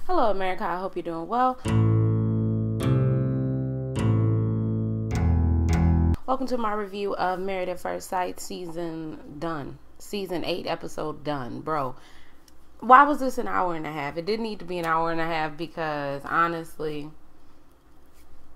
Hello, America. I hope you're doing well. Welcome to my review of Married at First Sight season 8 episode done. Bro, why was this an hour and a half? It didn't need to be an hour and a half because honestly,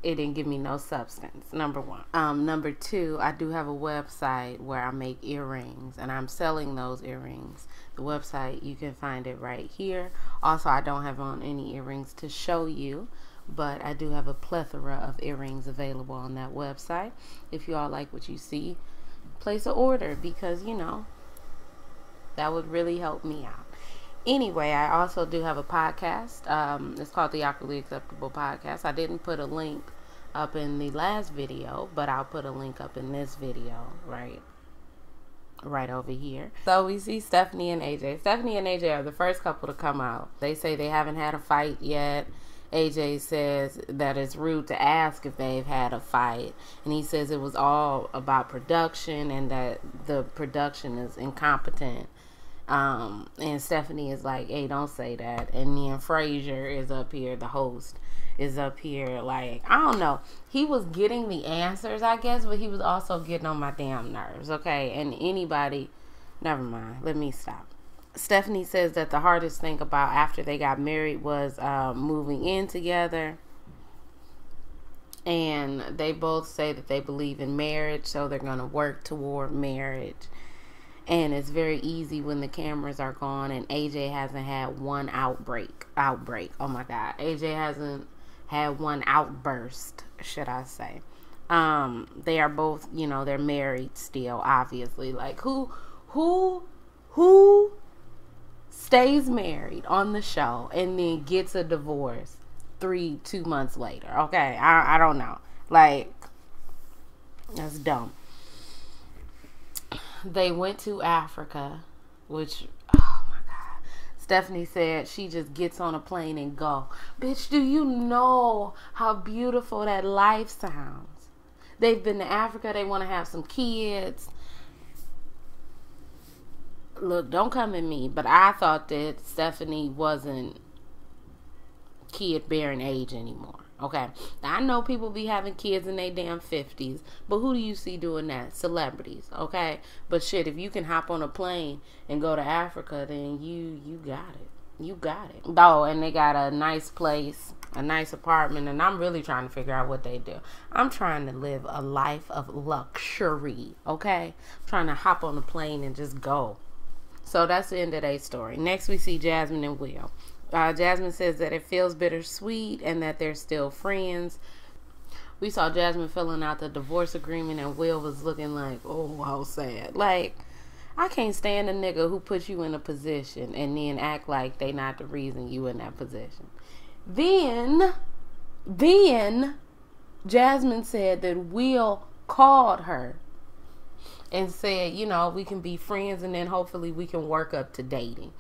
it didn't give me no substance. Number one. Number two, I do have a website where I make earrings and I'm selling those earrings. The website, you can find it right here. Also, I don't have on any earrings to show you, but I do have a plethora of earrings available on that website. If you all like what you see, place an order because, you know, that would really help me out. Anyway, I also do have a podcast. It's called the Awkwardly Acceptable Podcast. I didn't put a link up in the last video, but I'll put a link up in this video, right over here. So we see Stephanie and AJ. Stephanie and AJ are the first couple to come out. They say they haven't had a fight yet. AJ says that it's rude to ask if they've had a fight. And he says it was all about production and that the production is incompetent. And Stephanie is like, hey, don't say that. And then Frazier is up here, the host is up here, like, I don't know. He was getting the answers, I guess, but he was also getting on my damn nerves, okay? And anybody, never mind, let me stop. Stephanie says that the hardest thing about after they got married was moving in together. And they both say that they believe in marriage, so they're going to work toward marriage. And it's very easy when the cameras are gone, and AJ hasn't had one outbreak. Oh my God. AJ hasn't had one outburst, should I say. They are both, you know, they're married still, obviously. Like, who stays married on the show and then gets a divorce 2 months later? Okay, I don't know. Like, that's dumb. They went to Africa, which, oh my God. Stephanie said she just gets on a plane and go. Bitch, do you know how beautiful that life sounds? They've been to Africa. They want to have some kids. Look, don't come at me, but I thought that Stephanie wasn't kid-bearing age anymore. Okay, now, I know people be having kids in their damn 50s, but who do you see doing that? Celebrities, okay? But shit, if you can hop on a plane and go to Africa, then you got it. You got it. Oh, and they got a nice place, a nice apartment, and I'm really trying to figure out what they do. I'm trying to live a life of luxury, okay? I'm trying to hop on a plane and just go. So that's the end of their story. Next, we see Jasmine and Will. Jasmine says that it feels bittersweet and that they're still friends. We saw Jasmine filling out the divorce agreement and Will was looking like, oh, how sad. Like, I can't stand a nigga who puts you in a position and then act like they not the reason you in that position. Then Jasmine said that Will called her and said, you know, we can be friends and then hopefully we can work up to dating.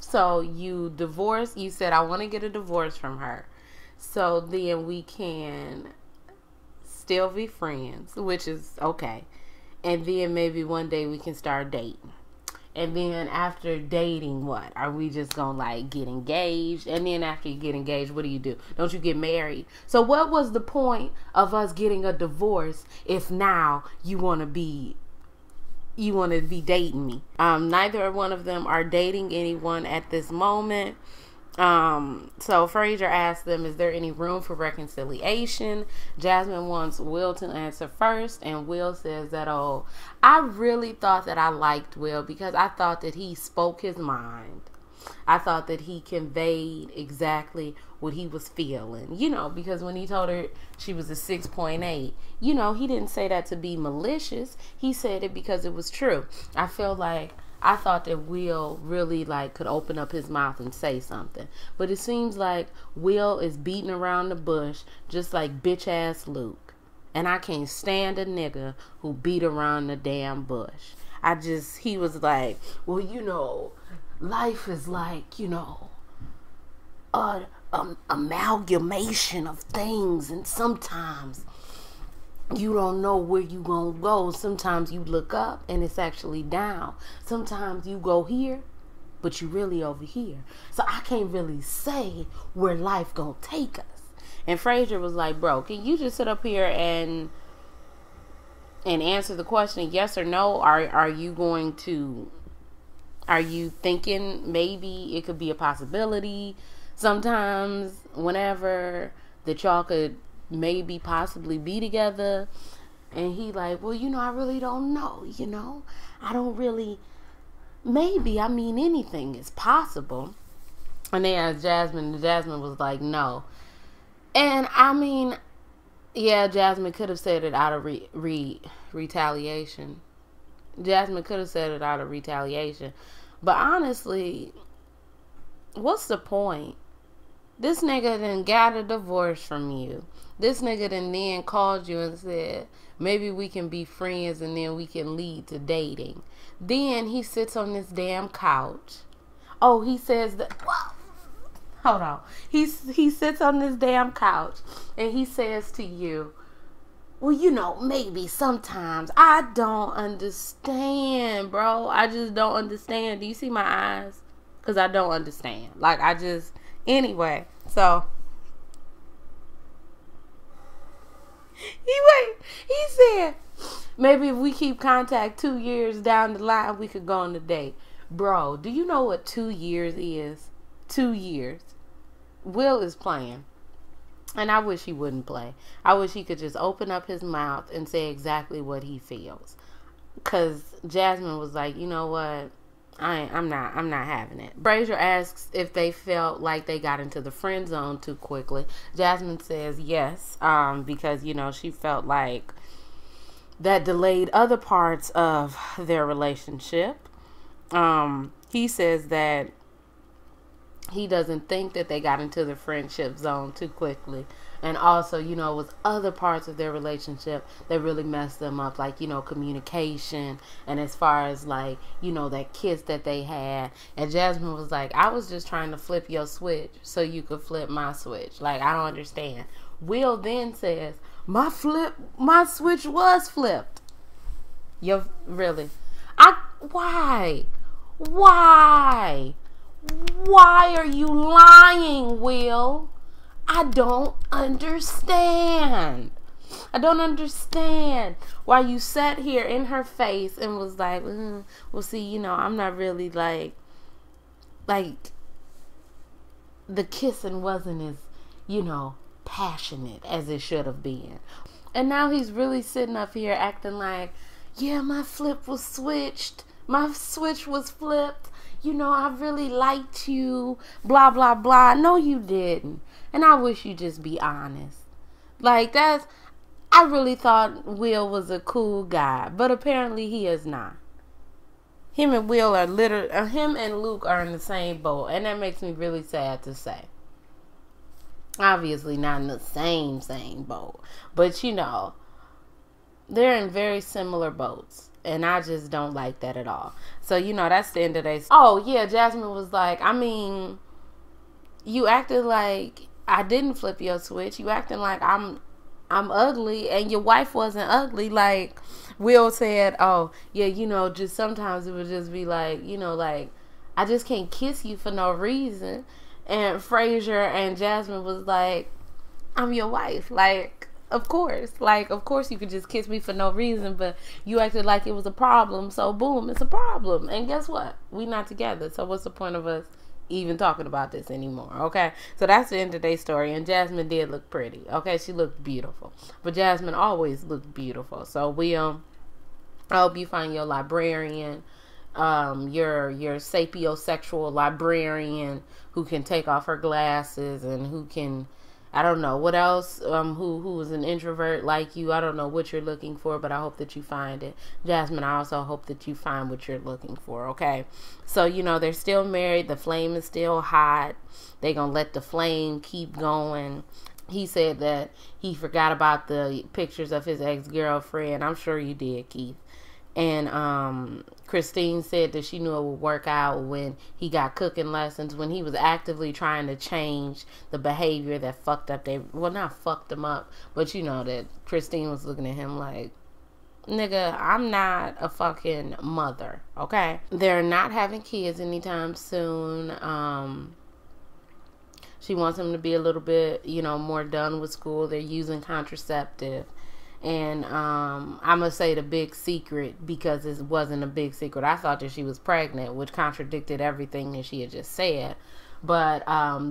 So you divorced, you said, I want to get a divorce from her. So then we can still be friends, which is okay. And then maybe one day we can start dating. And then after dating, what? Are we just going to like get engaged? And then after you get engaged, what do? Don't you get married? So what was the point of us getting a divorce if now you want to be dating me? Neither one of them are dating anyone at this moment. So Frazier asked them, is there any room for reconciliation? Jasmine wants Will to answer first, and Will says that, oh, I really thought that I liked Will because I thought that he spoke his mind. I thought that he conveyed exactly what he was feeling, you know, because when he told her she was a 6.8, you know, he didn't say that to be malicious. He said it because it was true. I thought that Will really like could open up his mouth and say something, but it seems like Will is beating around the bush just like bitch ass Luke, and I can't stand a nigga who beat around the damn bush. He was like, well, you know, life is like, you know, amalgamation of things, and sometimes you don't know where you gonna go. Sometimes you look up and it's actually down. Sometimes you go here but you really over here. So I can't really say where life gonna take us. And Frazier was like, bro, can you just sit up here and answer the question yes or no? Are you going to, are you thinking maybe it could be a possibility sometimes, whenever, that y'all could maybe possibly be together? And he like, well, I really don't know, I don't really, maybe, I mean, anything is possible. And they asked Jasmine, and Jasmine was like, no. And I mean, yeah, Jasmine could have said it out of retaliation. Jasmine could have said it out of retaliation. But honestly, what's the point? This nigga done got a divorce from you. This nigga done then called you and said, maybe we can be friends and then we can lead to dating. Then he sits on this damn couch. Oh, he says that, well, hold on. He sits on this damn couch and he says to you, well, maybe sometimes I don't understand, bro. I just don't understand. Do you see my eyes? Because I don't understand. Anyway, so he said, maybe if we keep contact 2 years down the line, we could go on a date. Bro, do you know what 2 years is? 2 years. Will is playing. And I wish he wouldn't play. I wish he could just open up his mouth and say exactly what he feels. Because Jasmine was like, you know what? I'm not having it. Frazier asks if they felt like they got into the friend zone too quickly. Jasmine says yes, because, she felt like that delayed other parts of their relationship. He says that he doesn't think that they got into the friendship zone too quickly. And also, it was other parts of their relationship that really messed them up, like, communication, and as far as, like, that kiss that they had. And Jasmine was like, I was just trying to flip your switch so you could flip my switch. Like, I don't understand. Will then says, my switch was flipped. Really? Why? Why are you lying, Will? I don't understand. I don't understand why you sat here in her face and was like, well, see, I'm not really like the kissing wasn't as, passionate as it should have been. And now he's really sitting up here acting like, yeah, my flip was switched. My switch was flipped. I really liked you. Blah, blah, blah. No, you didn't. And I wish you just be honest. Like, I really thought Will was a cool guy. But apparently he is not. Him and Luke are in the same boat. And that makes me really sad to say. Obviously not in the same boat. But, they're in very similar boats. And I just don't like that at all. So, that's the end of this. Oh, yeah, Jasmine was like, I mean, you acted like I didn't flip your switch. You acting like I'm ugly and your wife wasn't ugly. Like, Will said, oh, yeah, just sometimes it would just be like, like, I just can't kiss you for no reason. And Frazier and Jasmine was like, I'm your wife. Like, of course you could just kiss me for no reason, but you acted like it was a problem, so boom, it's a problem. And guess what? We not together, so what's the point of us even talking about this anymore? Okay, so that's the end of today's story. And Jasmine did look pretty. Okay, she looked beautiful, but Jasmine always looked beautiful. So I hope you find your librarian, your sapiosexual librarian who can take off her glasses and who can, I don't know what else, who is an introvert like you. I don't know what you're looking for, but I hope that you find it. Jasmine, I also hope that you find what you're looking for, okay? So, they're still married. The flame is still hot. They're going to let the flame keep going. He said that he forgot about the pictures of his ex-girlfriend. I'm sure you did, Keith. And Christine said that she knew it would work out when he got cooking lessons, when he was actively trying to change the behavior that fucked up not fucked him up, but that Christine was looking at him like, Nigga, I'm not a fucking mother, okay? They're not having kids anytime soon. She wants him to be a little bit, more done with school. They're using contraceptive. And I'm going to say the big secret, because it wasn't a big secret. I thought that she was pregnant, which contradicted everything that she had just said. But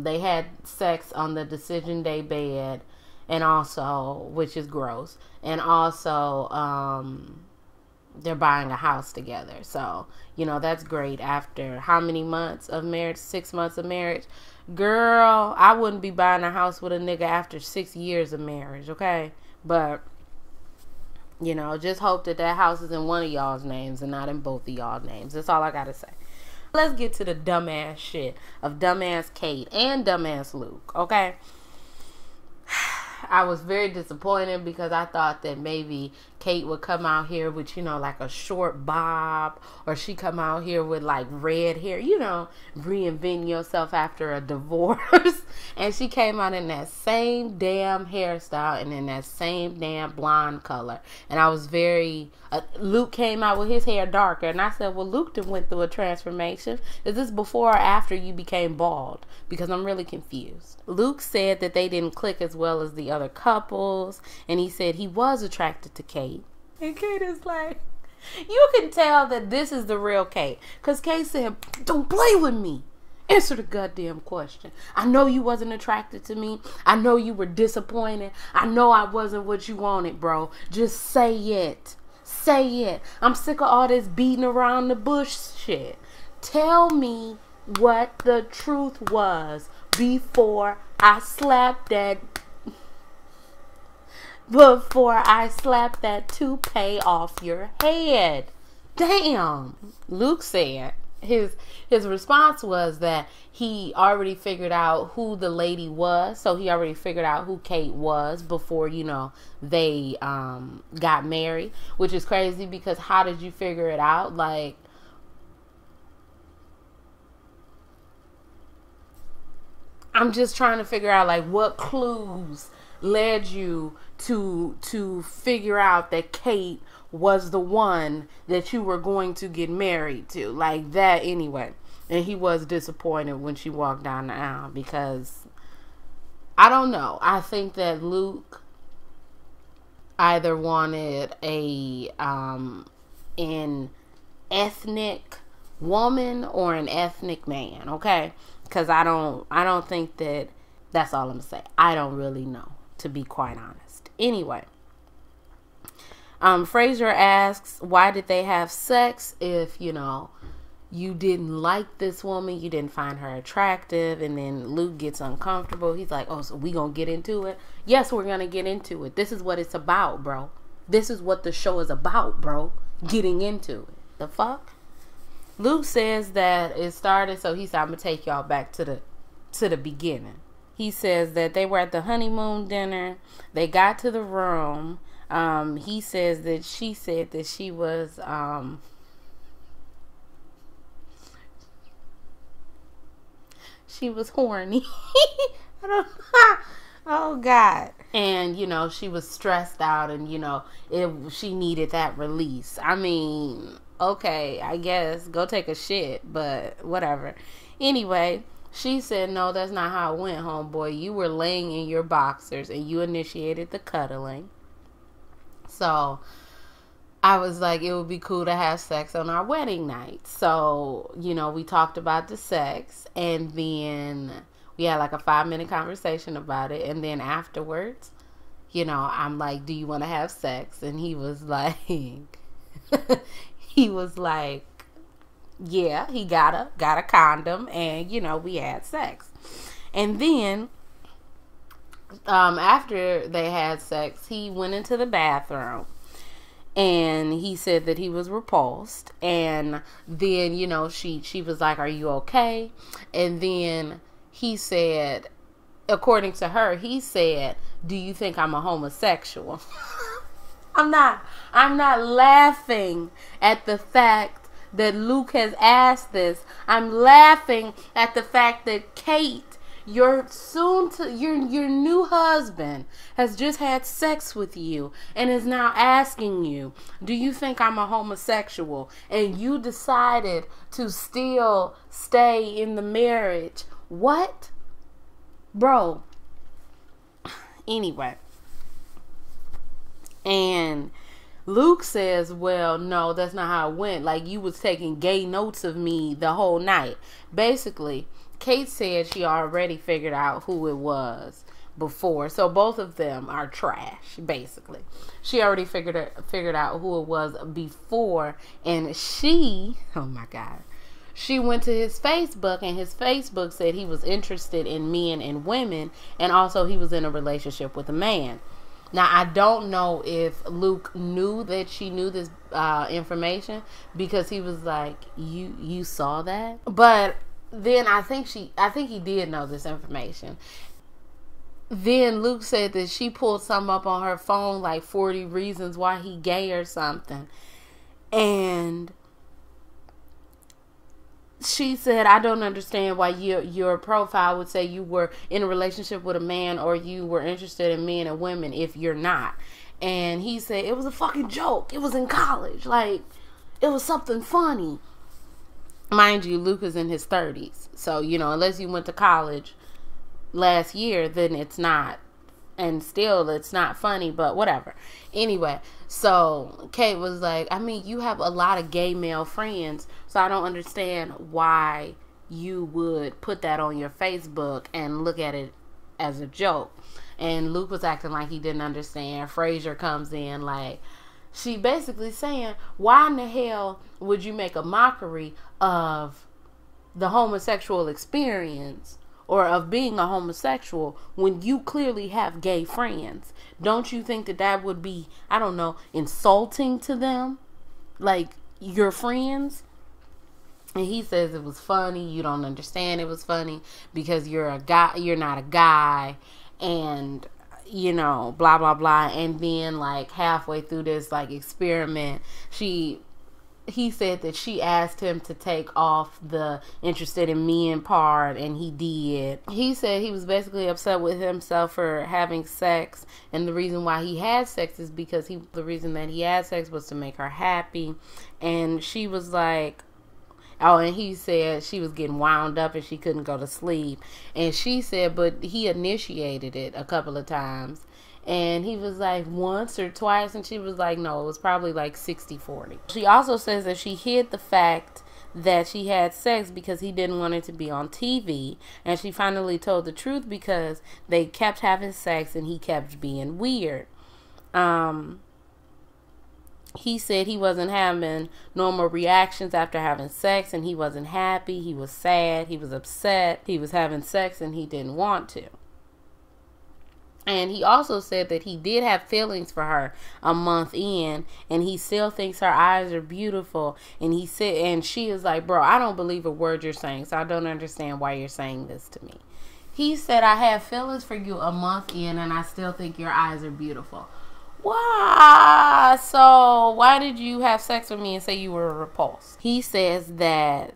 they had sex on the decision day bed, and also, which is gross. And also, they're buying a house together. So, that's great. After how many months of marriage? 6 months of marriage. Girl, I wouldn't be buying a house with a nigga after 6 years of marriage, okay? But, just hope that house is in one of y'all's names and not in both of y'all's names. That's all I gotta say. Let's get to the dumbass shit of dumbass Kate and dumbass Luke, okay? I was very disappointed because I thought that maybe Kate would come out here with, like a short bob, or she come out here with like red hair, reinventing yourself after a divorce. And she came out in that same damn hairstyle and in that same damn blonde color. And I was Luke came out with his hair darker. And I said, well, Luke done went through a transformation. Is this before or after you became bald? Because I'm really confused. Luke said that they didn't click as well as the other couples. And he said he was attracted to Kate. And Kate is like, you can tell that this is the real Kate. Because Kate said, don't play with me. Answer the goddamn question. I know you wasn't attracted to me. I know you were disappointed. I know I wasn't what you wanted, bro. Just say it. Say it. I'm sick of all this beating around the bush shit. Tell me what the truth was before I slapped that toupee off your head. Damn. Luke said his response was that he already figured out who the lady was. So he already figured out who Kate was before, they got married, which is crazy because how did you figure it out? Like, I'm just trying to figure out like what clues led you to figure out that Kate was the one that you were going to get married to, like that anyway. And he was disappointed when she walked down the aisle because I don't know. I think that Luke either wanted an ethnic woman or an ethnic man, okay? Because I don't think that's all I'm gonna say. I don't really know, to be quite honest. Anyway, Fraser asks, why did they have sex if, you didn't like this woman, you didn't find her attractive? And then Luke gets uncomfortable. He's like, oh, so we gonna get into it? Yes, we're gonna get into it. This is what it's about, bro. This is what the show is about, bro. Getting into it. The fuck? Luke says that it started, so he said, I'm gonna take y'all back to the beginning. He says that they were at the honeymoon dinner. They got to the room. He says that she said that she was horny. I don't know. Oh God. And she was stressed out, and she needed that release. I mean, okay, I guess go take a shit, but whatever. Anyway, she said, no, that's not how it went, homeboy. You were laying in your boxers and you initiated the cuddling. So I was like, it would be cool to have sex on our wedding night. So, we talked about the sex, and then we had like a 5-minute conversation about it. And then afterwards, I'm like, do you want to have sex? And he was like, yeah, he got a condom, and we had sex. And then after they had sex, he went into the bathroom, and he said that he was repulsed. And then she was like, are you okay? And then he said, according to her, he said, do you think I'm a homosexual? I'm not laughing at the fact that Luke has asked this. I'm laughing at the fact that Kate, Your new husband has just had sex with you and is now asking you, do you think I'm a homosexual? And you decided to still stay in the marriage. What? Bro. Anyway. And Luke says, well, no, that's not how it went. Like, you was taking gay notes of me the whole night. Basically, Kate said she already figured out who it was before. So both of them are trash, basically. She already figured out who it was before. And she, oh my God, she went to his Facebook, and his Facebook said he was interested in men and women. And also he was in a relationship with a man. Now, I don't know if Luke knew that she knew this information, because he was like, you saw that? But then I think he did know this information. Then Luke said that she pulled something up on her phone, like 40 reasons why he gay or something. And she said, I don't understand why your profile would say you were in a relationship with a man or you were interested in men and women if you're not. And he said, it was a fucking joke. It was in college. Like, it was something funny. Mind you, Luke is in his 30s. So, unless you went to college last year, then it's not. And still, it's not funny, but whatever. Anyway, so Kate was like, I mean, you have a lot of gay male friends, so I don't understand why you would put that on your Facebook and look at it as a joke. And Luke was acting like he didn't understand. Frazier comes in like, she basically saying, why in the hell would you make a mockery of the homosexual experience or of being a homosexual when you clearly have gay friends? Don't you think that would be, I don't know, insulting to them? Like, your friends? And he says it was funny. You don't understand it was funny because you're a guy, you're not a guy, and blah blah blah. And then like halfway through this like experiment, he said that she asked him to take off the interested in men part, and he did. He said he was basically upset with himself for having sex, and the reason why he had sex is because the reason that he had sex was to make her happy. And she was like, oh, and he said she was getting wound up and she couldn't go to sleep. And she said, but he initiated it a couple of times. And he was like, once or twice. And she was like, no, it was probably like 60-40. She also says that she hid the fact that she had sex because he didn't want it to be on TV. And she finally told the truth because they kept having sex and he kept being weird. He said he wasn't having normal reactions after having sex, and he wasn't happy, he was sad, he was upset, he was having sex and he didn't want to. And he also said that he did have feelings for her a month in, and he still thinks her eyes are beautiful. And he said, and she is like, bro, I don't believe a word you're saying, so I don't understand why you're saying this to me. He said, I have feelings for you a month in, and I still think your eyes are beautiful. Why? So why did you have sex with me and say you were repulsed? He says that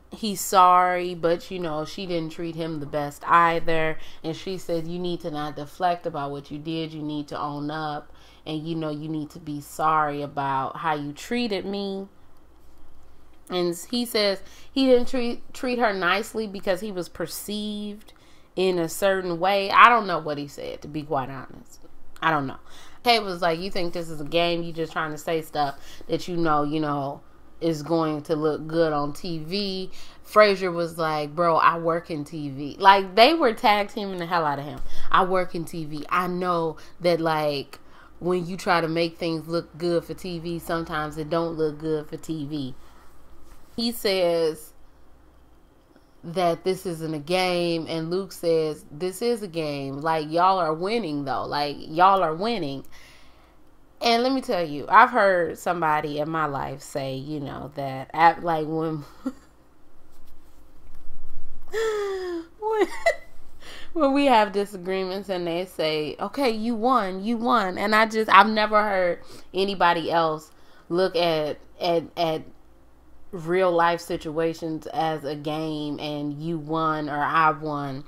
he's sorry, but she didn't treat him the best either. And she said, you need to not deflect about what you did. You need to own up, and you need to be sorry about how you treated me. And he says he didn't treat her nicely because he was perceived in a certain way. I don't know what he said, to be quite honest. I don't know. Kate was like, you think this is a game? You just trying to say stuff that is going to look good on TV. Frazier was like, bro, I work in TV. Like, they were tag teaming the hell out of him. I work in TV. I know that, like, when you try to make things look good for TV, sometimes it don't look good for TV. He says that this isn't a game, and Luke says this is a game. Like, y'all are winning though. Like, y'all are winning. And let me tell you, I've heard somebody in my life say, that like when when we have disagreements and they say, okay, you won. And I've never heard anybody else look at real life situations as a game and you won or I won.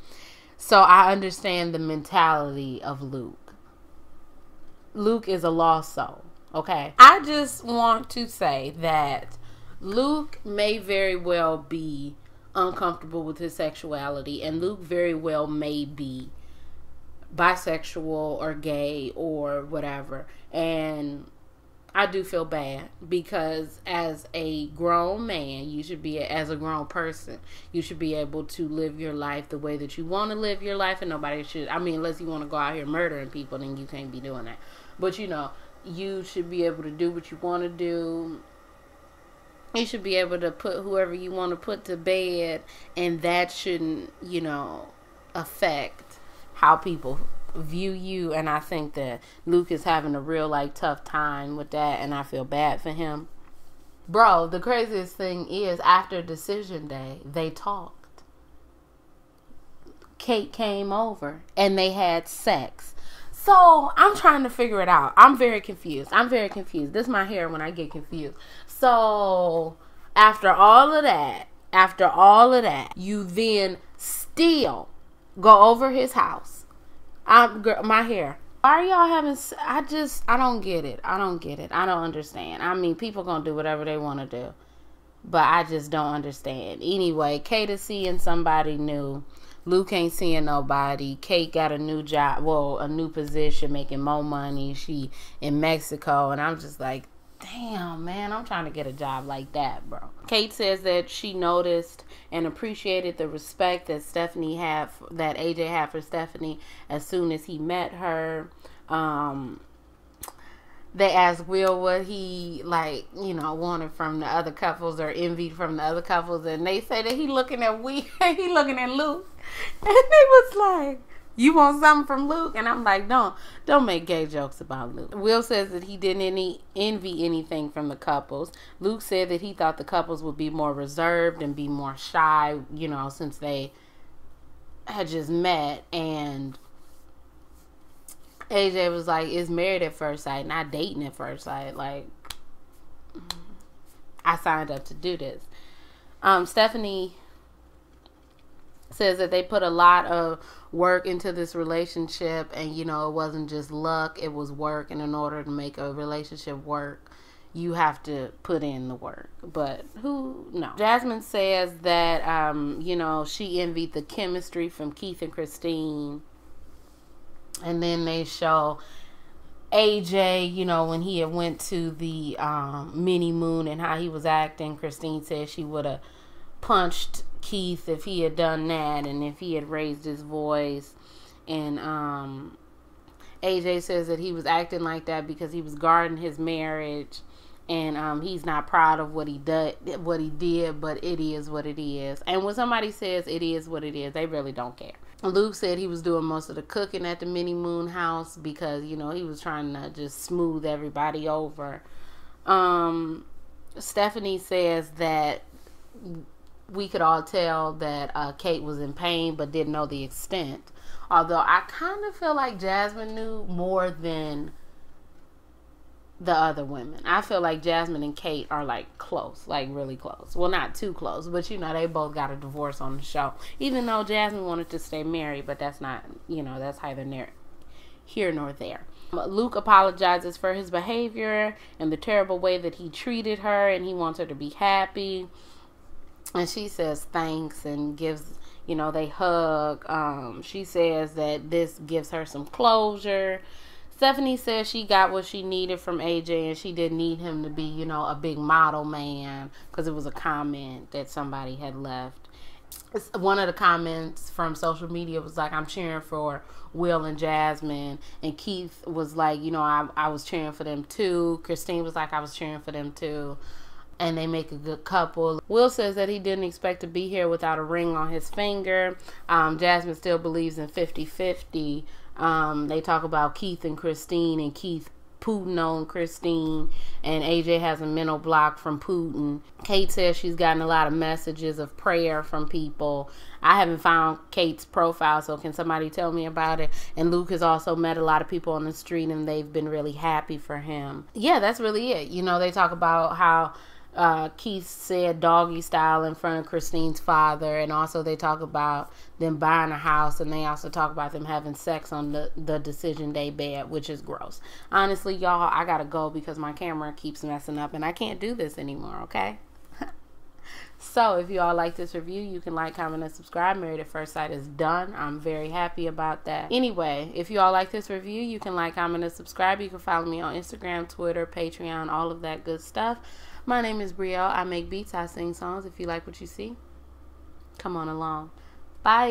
So I understand the mentality of Luke. Luke is a lost soul. Okay. I just want to say that Luke may very well be uncomfortable with his sexuality, and Luke very well may be bisexual or gay or whatever. And I do feel bad because as a grown man, you should be, as a grown person, you should be able to live your life the way that you want to live your life, and nobody should, I mean, unless you want to go out here murdering people, then you can't be doing that. But you know, you should be able to do what you want to do. You should be able to put whoever you want to put to bed, and that shouldn't, you know, affect how people view you. And I think that Luke is having a real, like, tough time with that, and I feel bad for him. Bro, the craziest thing is, after decision day, they talked. Kate came over, and they had sex. So, I'm trying to figure it out. I'm very confused. This is my hair when I get confused. So, after all of that, you then still go over his house. My hair. Why are y'all having, I don't get it. I don't understand. I mean, people gonna do whatever they want to do. But I just don't understand. Anyway, Kate is seeing somebody new. Luke ain't seeing nobody. Kate got a new job, well, a new position, making more money. She in Mexico, and I'm just like, damn, man, I'm trying to get a job like that, bro. Kate says that she noticed and appreciated the respect that that AJ had for Stephanie as soon as he met her. They asked Will what he, like, you know, wanted from the other couples or envied from the other couples, and they say that he looking at Luke, and they was like, you want something from Luke? And I'm like, don't make gay jokes about Luke. Will says that he didn't envy anything from the couples. Luke said that he thought the couples would be more reserved and be more shy, you know, since they had just met. And AJ was like, it's married at first sight, not dating at first sight. Like, I signed up to do this. Stephanie says that they put a lot of work into this relationship, and you know, it wasn't just luck, it was work, and in order to make a relationship work, you have to put in the work. But who knows? Jasmine says that you know, she envied the chemistry from Keith and Christine. And then they show AJ, you know, when he had went to the mini moon and how he was acting. Christine said she would have punched Keith if he had done that and if he had raised his voice. And AJ says that he was acting like that because he was guarding his marriage, and he's not proud of what he did, but it is what it is. And when somebody says it is what it is, they really don't care. Luke said he was doing most of the cooking at the mini moon house because, you know, he was trying to just smooth everybody over. Stephanie says that we could all tell that Kate was in pain but didn't know the extent. Although I kind of feel like Jasmine knew more than the other women. I feel like Jasmine and Kate are like close, like really close. Well, not too close, but you know, they both got a divorce on the show. Even though Jasmine wanted to stay married, but that's not, you know, that's neither here nor there. Luke apologizes for his behavior and the terrible way that he treated her, and he wants her to be happy. And she says thanks and gives, you know, they hug. She says that this gives her some closure. Stephanie says she got what she needed from AJ, and she didn't need him to be, you know, a big model man, because it was a comment that somebody had left. One of the comments from social media was like, I'm cheering for Will and Jasmine. And Keith was like, you know, I was cheering for them too. Christine was like, I was cheering for them too. And they make a good couple. Will says that he didn't expect to be here without a ring on his finger. Jasmine still believes in 50-50. They talk about Keith and Christine, and Keith Putin on Christine, and AJ has a mental block from Putin. Kate says she's gotten a lot of messages of prayer from people. I haven't found Kate's profile, so can somebody tell me about it? And Luke has also met a lot of people on the street, and they've been really happy for him. Yeah, that's really it. You know, they talk about how Keith said doggy style in front of Christine's father, and also they talk about them buying a house, and they also talk about them having sex on the decision day bed, which is gross. Honestly, y'all, I gotta go because my camera keeps messing up and I can't do this anymore, okay? So if you all like this review, you can like, comment, and subscribe. Married at First Sight is done. I'm very happy about that. Anyway, if you all like this review, you can like, comment, and subscribe. You can follow me on Instagram, Twitter, Patreon, all of that good stuff. My name is Brielle. I make beats. I sing songs. If you like what you see, come on along. Bye.